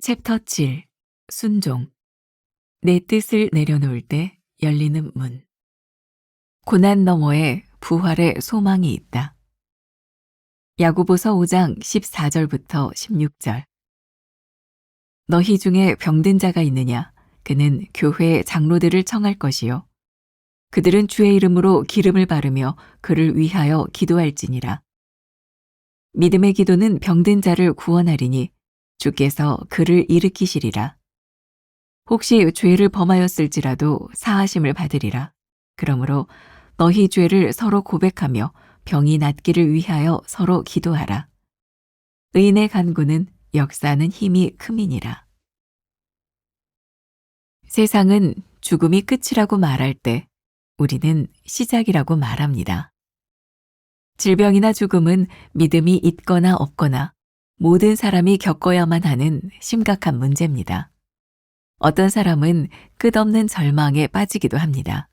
챕터 7. 순종. 내 뜻을 내려놓을 때 열리는 문. 고난 너머에 부활의 소망이 있다. 야고보서 5장 14절부터 16절. 너희 중에 병든 자가 있느냐? 그는 교회의 장로들을 청할 것이요. 그들은 주의 이름으로 기름을 바르며 그를 위하여 기도할지니라. 믿음의 기도는 병든 자를 구원하리니 주께서 그를 일으키시리라. 혹시 죄를 범하였을지라도 사하심을 받으리라. 그러므로 너희 죄를 서로 고백하며 병이 낫기를 위하여 서로 기도하라. 의인의 간구는 역사하는 힘이 큼이니라. 세상은 죽음이 끝이라고 말할 때 우리는 시작이라고 말합니다. 질병이나 죽음은 믿음이 있거나 없거나 모든 사람이 겪어야만 하는 심각한 문제입니다. 어떤 사람은 끝없는 절망에 빠지기도 합니다.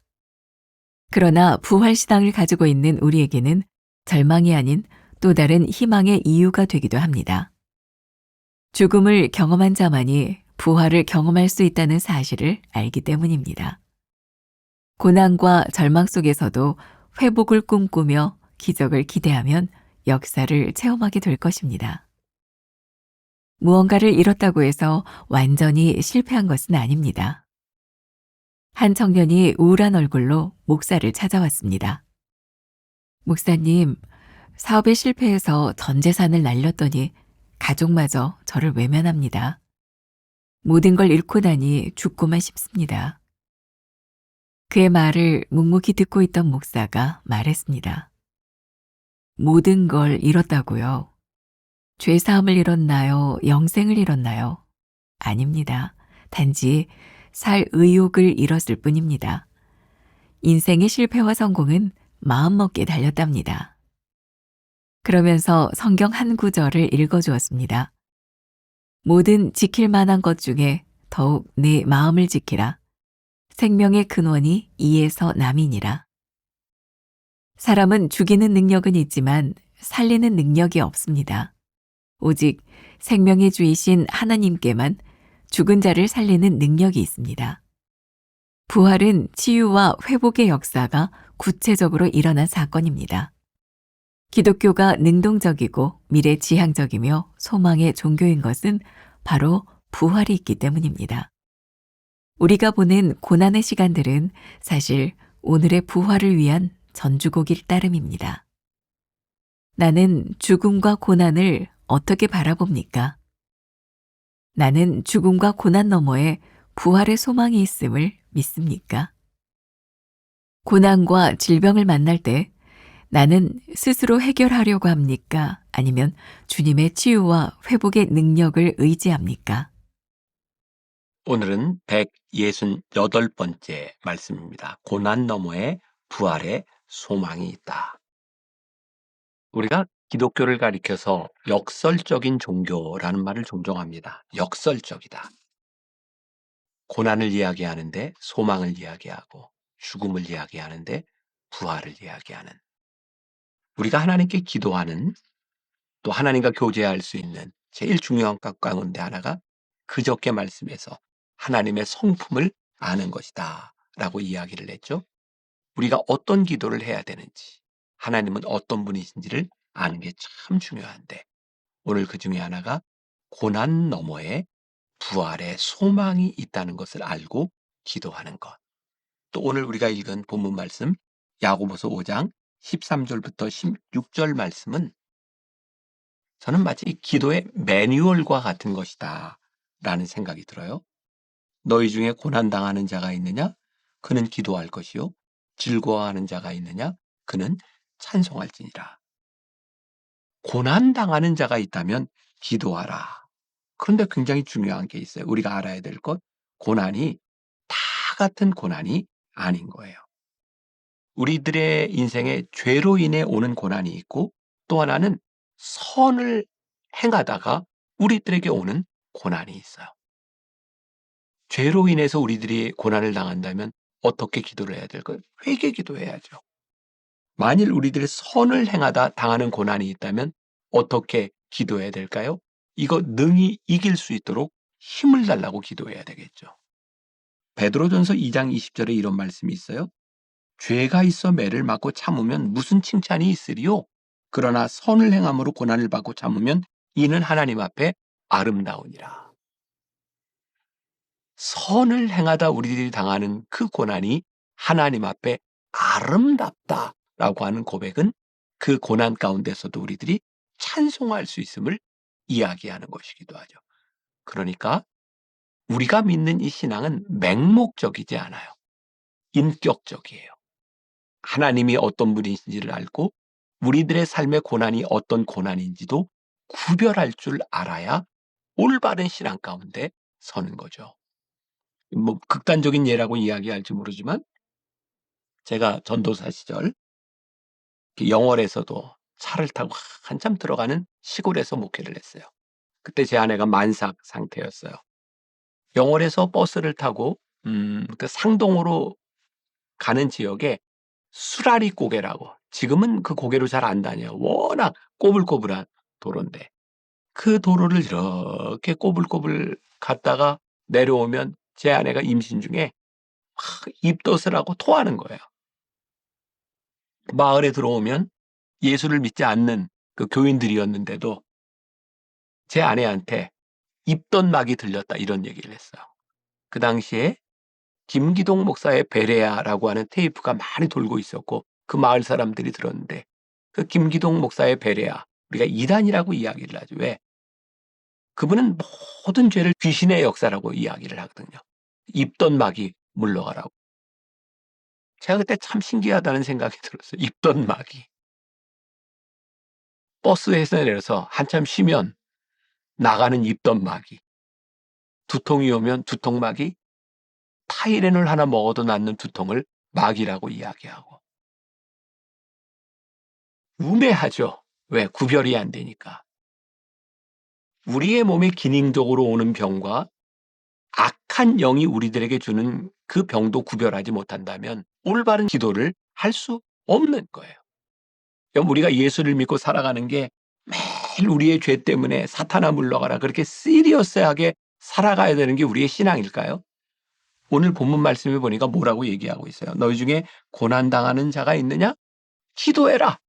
그러나 부활신앙을 가지고 있는 우리에게는 절망이 아닌 또 다른 희망의 이유가 되기도 합니다. 죽음을 경험한 자만이 부활을 경험할 수 있다는 사실을 알기 때문입니다. 고난과 절망 속에서도 회복을 꿈꾸며 기적을 기대하면 역사를 체험하게 될 것입니다. 무언가를 잃었다고 해서 완전히 실패한 것은 아닙니다. 한 청년이 우울한 얼굴로 목사를 찾아왔습니다. 목사님, 사업에 실패해서 전 재산을 날렸더니 가족마저 저를 외면합니다. 모든 걸 잃고 나니 죽고만 싶습니다. 그의 말을 묵묵히 듣고 있던 목사가 말했습니다. 모든 걸 잃었다고요? 죄사함을 잃었나요? 영생을 잃었나요? 아닙니다. 단지 살 의욕을 잃었을 뿐입니다. 인생의 실패와 성공은 마음먹기에 달렸답니다. 그러면서 성경 한 구절을 읽어주었습니다. 모든 지킬 만한 것 중에 더욱 내 마음을 지키라. 생명의 근원이 이에서 남이니라. 사람은 죽이는 능력은 있지만 살리는 능력이 없습니다. 오직 생명의 주이신 하나님께만 죽은 자를 살리는 능력이 있습니다. 부활은 치유와 회복의 역사가 구체적으로 일어난 사건입니다. 기독교가 능동적이고 미래지향적이며 소망의 종교인 것은 바로 부활이 있기 때문입니다. 우리가 보낸 고난의 시간들은 사실 오늘의 부활을 위한 전주곡일 따름입니다. 나는 죽음과 고난을 어떻게 바라봅니까? 나는 죽음과 고난 너머에 부활의 소망이 있음을 믿습니까? 고난과 질병을 만날 때 나는 스스로 해결하려고 합니까? 아니면 주님의 치유와 회복의 능력을 의지합니까? 오늘은 168번째 말씀입니다. 고난 너머에 부활의 소망이 있다. 우리가 기독교를 가리켜서 역설적인 종교라는 말을 종종 합니다. 역설적이다. 고난을 이야기하는데 소망을 이야기하고 죽음을 이야기하는데 부활을 이야기하는, 우리가 하나님께 기도하는, 또 하나님과 교제할 수 있는 제일 중요한 것 가운데 하나가 그저께 말씀에서 하나님의 성품을 아는 것이다 라고 이야기를 했죠. 우리가 어떤 기도를 해야 되는지, 하나님은 어떤 분이신지를 아는 게 참 중요한데, 오늘 그 중에 하나가 고난 너머에 부활의 소망이 있다는 것을 알고 기도하는 것. 또 오늘 우리가 읽은 본문 말씀 야고보서 5장 13절부터 16절 말씀은 저는 마치 기도의 매뉴얼과 같은 것이다 라는 생각이 들어요. 너희 중에 고난당하는 자가 있느냐? 그는 기도할 것이요. 즐거워하는 자가 있느냐? 그는 찬송할지니라. 고난당하는 자가 있다면 기도하라. 그런데 굉장히 중요한 게 있어요. 우리가 알아야 될 것, 고난이 다 같은 고난이 아닌 거예요. 우리들의 인생에 죄로 인해 오는 고난이 있고, 또 하나는 선을 행하다가 우리들에게 오는 고난이 있어요. 죄로 인해서 우리들이 고난을 당한다면 어떻게 기도를 해야 될까요? 회개 기도해야죠. 만일 우리들이 선을 행하다 당하는 고난이 있다면 어떻게 기도해야 될까요? 이거 능히 이길 수 있도록 힘을 달라고 기도해야 되겠죠. 베드로전서 2장 20절에 이런 말씀이 있어요. 죄가 있어 매를 맞고 참으면 무슨 칭찬이 있으리요? 그러나 선을 행함으로 고난을 받고 참으면 이는 하나님 앞에 아름다우니라. 선을 행하다 우리들이 당하는 그 고난이 하나님 앞에 아름답다라고 하는 고백은 그 고난 가운데서도 우리들이 찬송할 수 있음을 이야기하는 것이기도 하죠. 그러니까 우리가 믿는 이 신앙은 맹목적이지 않아요. 인격적이에요. 하나님이 어떤 분이신지를 알고 우리들의 삶의 고난이 어떤 고난인지도 구별할 줄 알아야 올바른 신앙 가운데 서는 거죠. 뭐 극단적인 예라고 이야기할지 모르지만 제가 전도사 시절 영월에서도 차를 타고 한참 들어가는 시골에서 목회를 했어요. 그때 제 아내가 만삭 상태였어요. 영월에서 버스를 타고 그 상동으로 가는 지역에 수라리 고개라고, 지금은 그 고개로 잘 안 다녀요. 워낙 꼬불꼬불한 도로인데 그 도로를 이렇게 꼬불꼬불 갔다가 내려오면 제 아내가 임신 중에 막 입덧을 하고 토하는 거예요. 마을에 들어오면 예수를 믿지 않는 그 교인들이었는데도 제 아내한테 입덧막이 들렸다 이런 얘기를 했어요. 그 당시에 김기동 목사의 베레아라고 하는 테이프가 많이 돌고 있었고 그 마을 사람들이 들었는데 그 김기동 목사의 베레아, 우리가 이단이라고 이야기를 하죠. 왜? 그분은 모든 죄를 귀신의 역사라고 이야기를 하거든요. 입덧막이 물러가라고. 제가 그때 참 신기하다는 생각이 들었어요. 입덧막이. 버스에서 내려서 한참 쉬면 나가는 입덧막이. 두통이 오면 두통막이, 타이레놀 하나 먹어도 낫는 두통을 막이라고 이야기하고. 우매하죠. 왜? 구별이 안 되니까. 우리의 몸에 기능적으로 오는 병과 악한 영이 우리들에게 주는 그 병도 구별하지 못한다면 올바른 기도를 할 수 없는 거예요. 그럼 우리가 예수를 믿고 살아가는 게 매일 우리의 죄 때문에 사탄아 물러가라 그렇게 시리어스하게 살아가야 되는 게 우리의 신앙일까요? 오늘 본문 말씀에 보니까 뭐라고 얘기하고 있어요? 너희 중에 고난당하는 자가 있느냐? 기도해라.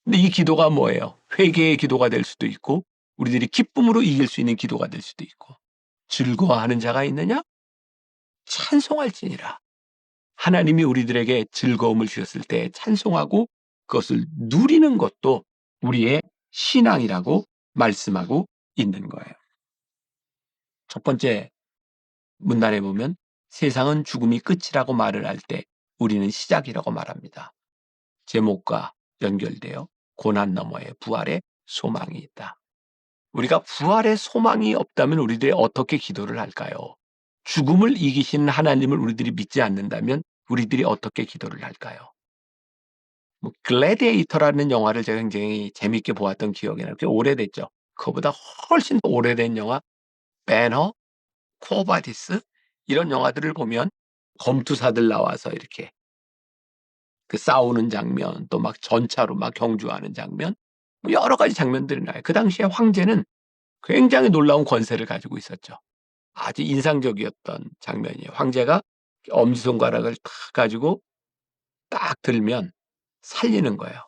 근데 이 기도가 뭐예요? 회개의 기도가 될 수도 있고 우리들이 기쁨으로 이길 수 있는 기도가 될 수도 있고, 즐거워하는 자가 있느냐? 찬송할지니라. 하나님이 우리들에게 즐거움을 주셨을 때 찬송하고 그것을 누리는 것도 우리의 신앙이라고 말씀하고 있는 거예요. 첫 번째 문단에 보면 세상은 죽음이 끝이라고 말을 할 때 우리는 시작이라고 말합니다. 제목과 연결되어 고난 너머에 부활의 소망이 있다. 우리가 부활의 소망이 없다면 우리들이 어떻게 기도를 할까요? 죽음을 이기신 하나님을 우리들이 믿지 않는다면 우리들이 어떻게 기도를 할까요? 글래디에이터라는 영화를 제가 굉장히 재밌게 보았던 기억이 나요. 꽤 오래됐죠. 그거보다 훨씬 더 오래된 영화 배너, 코바디스 이런 영화들을 보면 검투사들 나와서 이렇게 그 싸우는 장면, 또 막 전차로 막 경주하는 장면, 뭐 여러 가지 장면들이 나요. 그 당시에 황제는 굉장히 놀라운 권세를 가지고 있었죠. 아주 인상적이었던 장면이에요. 황제가 엄지손가락을 탁 가지고 딱 들면 살리는 거예요.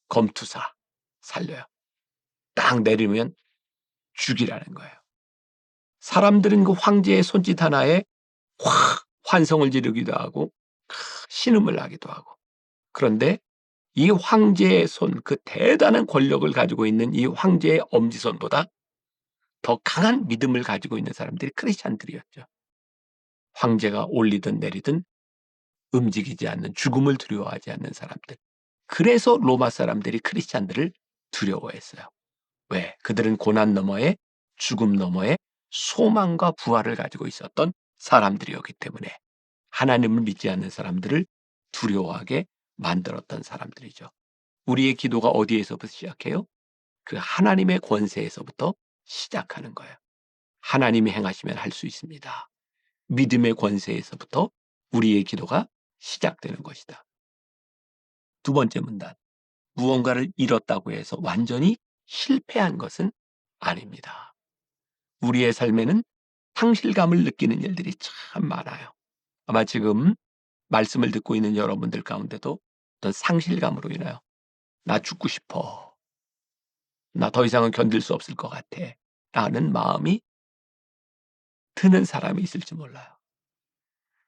검투사 살려요. 딱 내리면 죽이라는 거예요. 사람들은 그 황제의 손짓 하나에 확 환성을 지르기도 하고 신음을 하기도 하고. 그런데 이 황제의 손, 그 대단한 권력을 가지고 있는 이 황제의 엄지손보다 더 강한 믿음을 가지고 있는 사람들이 크리스찬들이었죠. 황제가 올리든 내리든 움직이지 않는, 죽음을 두려워하지 않는 사람들. 그래서 로마 사람들이 크리스찬들을 두려워했어요. 왜? 그들은 고난 너머에, 죽음 너머에 소망과 부활을 가지고 있었던 사람들이었기 때문에 하나님을 믿지 않는 사람들을 두려워하게 만들었던 사람들이죠. 우리의 기도가 어디에서부터 시작해요? 그 하나님의 권세에서부터 시작하는 거예요. 하나님이 행하시면 할 수 있습니다. 믿음의 권세에서부터 우리의 기도가 시작되는 것이다. 두 번째 문단. 무언가를 잃었다고 해서 완전히 실패한 것은 아닙니다. 우리의 삶에는 상실감을 느끼는 일들이 참 많아요. 아마 지금 말씀을 듣고 있는 여러분들 가운데도 어떤 상실감으로 인하여 나 죽고 싶어. 나 더 이상은 견딜 수 없을 것 같아. 라는 마음이 드는 사람이 있을지 몰라요.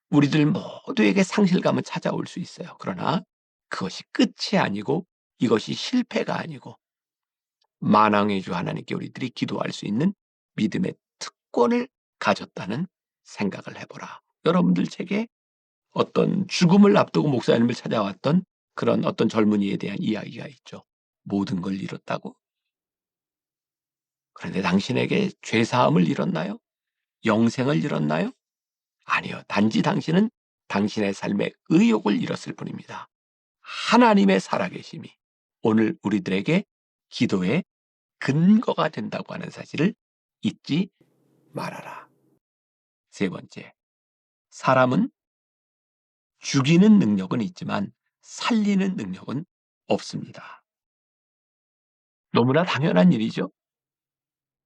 우리들 모두에게 상실감은 찾아올 수 있어요. 그러나 그것이 끝이 아니고 이것이 실패가 아니고 만왕의 주 하나님께 우리들이 기도할 수 있는 믿음의 특권을 가졌다는 생각을 해보라. 여러분들 책에 어떤 죽음을 앞두고 목사님을 찾아왔던 그런 어떤 젊은이에 대한 이야기가 있죠. 모든 걸 잃었다고? 그런데 당신에게 죄사함을 잃었나요? 영생을 잃었나요? 아니요. 단지 당신은 당신의 삶의 의욕을 잃었을 뿐입니다. 하나님의 살아계심이 오늘 우리들에게 기도의 근거가 된다고 하는 사실을 잊지 말아라. 세 번째, 사람은 죽이는 능력은 있지만 살리는 능력은 없습니다. 너무나 당연한 일이죠.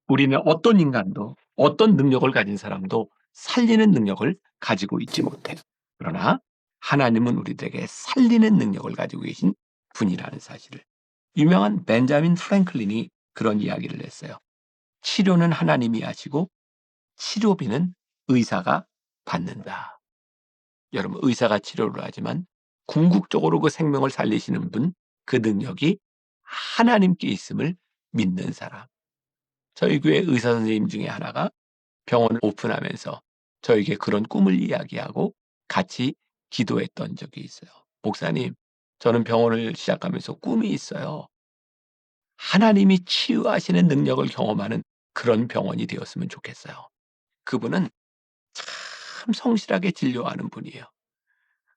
우리는 어떤 인간도 어떤 능력을 가진 사람도 살리는 능력을 가지고 있지 못해요. 그러나 하나님은 우리들에게 살리는 능력을 가지고 계신 분이라는 사실을. 유명한 벤자민 프랭클린이 그런 이야기를 했어요. 치료는 하나님이 하시고 치료비는 의사가 받는다. 여러분, 의사가 치료를 하지만 궁극적으로 그 생명을 살리시는 분, 그 능력이 하나님께 있음을 믿는 사람. 저희 교회 의사 선생님 중에 하나가 병원을 오픈하면서 저에게 그런 꿈을 이야기하고 같이 기도했던 적이 있어요. 목사님, 저는 병원을 시작하면서 꿈이 있어요. 하나님이 치유하시는 능력을 경험하는 그런 병원이 되었으면 좋겠어요. 그분은 참 성실하게 진료하는 분이에요.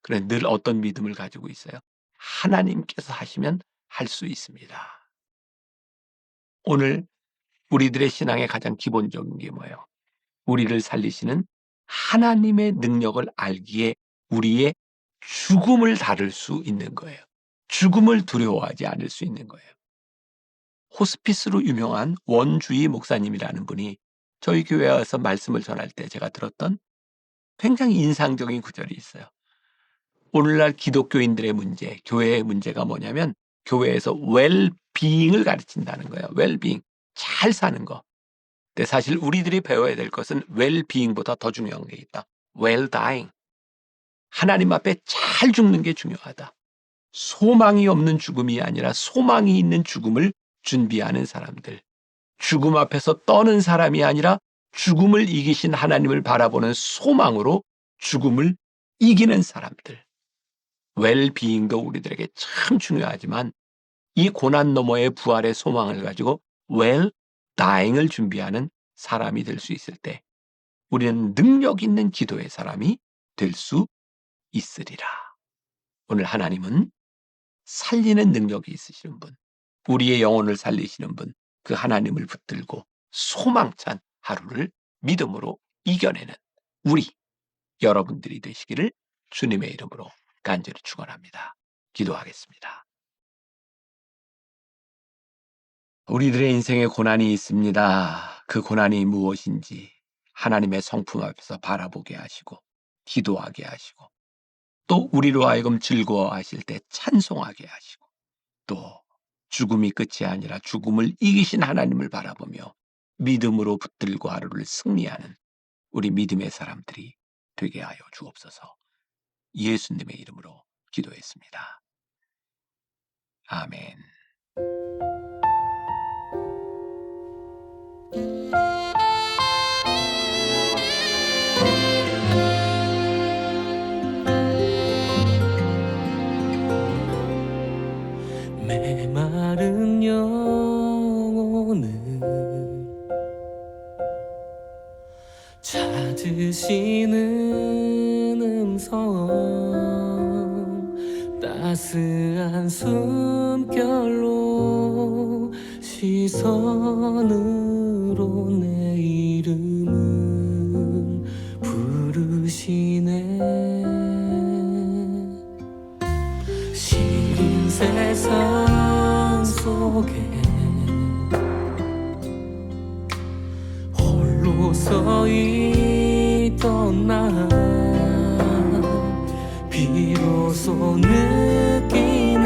그래, 늘 어떤 믿음을 가지고 있어요? 하나님께서 하시면 할 수 있습니다. 오늘 우리들의 신앙의 가장 기본적인 게 뭐예요? 우리를 살리시는 하나님의 능력을 알기에 우리의 죽음을 다룰 수 있는 거예요. 죽음을 두려워하지 않을 수 있는 거예요. 호스피스로 유명한 원주희 목사님이라는 분이 저희 교회에 와서 말씀을 전할 때 제가 들었던 굉장히 인상적인 구절이 있어요. 오늘날 기독교인들의 문제, 교회의 문제가 뭐냐면 교회에서 웰비잉을 가르친다는 거예요. 웰비잉, 잘 사는 거. 근데 사실 우리들이 배워야 될 것은 웰비잉보다 더 중요한 게 있다. 웰다잉. 하나님 앞에 잘 죽는 게 중요하다. 소망이 없는 죽음이 아니라 소망이 있는 죽음을 준비하는 사람들. 죽음 앞에서 떠는 사람이 아니라 죽음을 이기신 하나님을 바라보는 소망으로 죽음을 이기는 사람들. 웰비잉도 우리들에게 참 중요하지만 이 고난 너머의 부활의 소망을 가지고 웰다잉을 준비하는 사람이 될 수 있을 때 우리는 능력 있는 기도의 사람이 될 수 있으리라. 오늘 하나님은 살리는 능력이 있으시는 분, 우리의 영혼을 살리시는 분, 그 하나님을 붙들고 소망찬 하루를 믿음으로 이겨내는 우리 여러분들이 되시기를 주님의 이름으로 간절히 축원합니다. 기도하겠습니다. 우리들의 인생에 고난이 있습니다. 그 고난이 무엇인지 하나님의 성품 앞에서 바라보게 하시고 기도하게 하시고 또 우리로 하여금 즐거워하실 때 찬송하게 하시고 또 죽음이 끝이 아니라 죽음을 이기신 하나님을 바라보며 믿음으로 붙들고 하루를 승리하는 우리 믿음의 사람들이 되게 하여 주옵소서. 예수님의 이름으로 기도했습니다. 아멘. 메마른 영혼을 찾으시는 음성 따스한 숨결로 시선으로 내 이름을 부르시네. 시린 세상 속에 홀로 홀로 서 있던 나 비로소 느끼네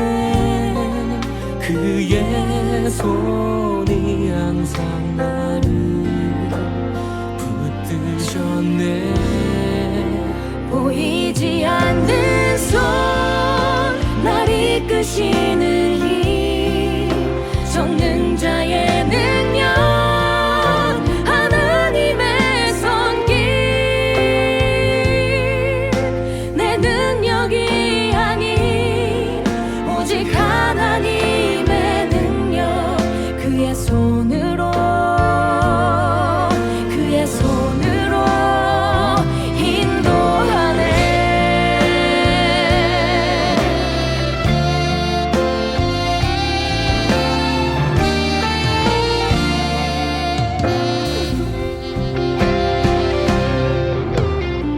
그의 손이 항상 나를 붙드셨네 보이지 않는 손 날 이끄시는 힘 전능자의 능력 하나님의 손길 내 능력이 아닌 오직 하나님의 능력 그의 손으로 인도하네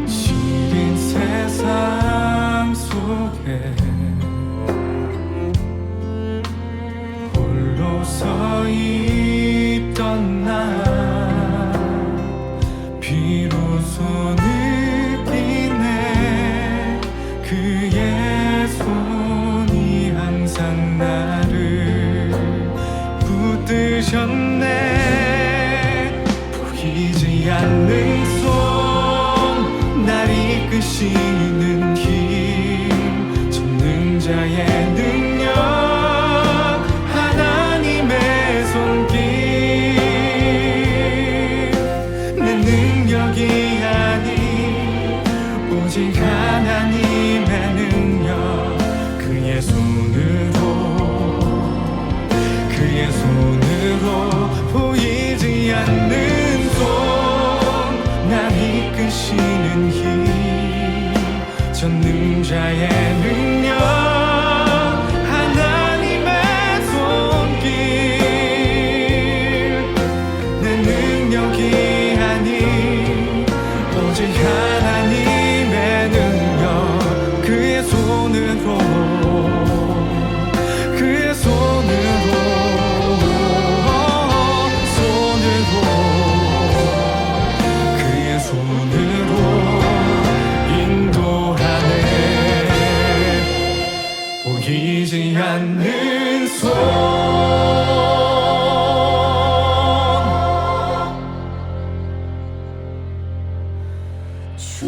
시린 세상 속에 홀로 서 있던 나 비로소 느끼네 그의 손이 항상 나를 붙드셨네 보이지 않는 손 날 이끄시는 힘 전능자의 능력 하나님의 손길 내 능력이 아닌 오직 하나님의 능력 그의 손으로 보이지 않는 손 날 이끄시는 힘 전능자의 능력 하나님의 손길 내 능력이 아닌 오직 하나님의 능력 그의 손으로 그의 손으로 인도하네 보이지 않는 손 주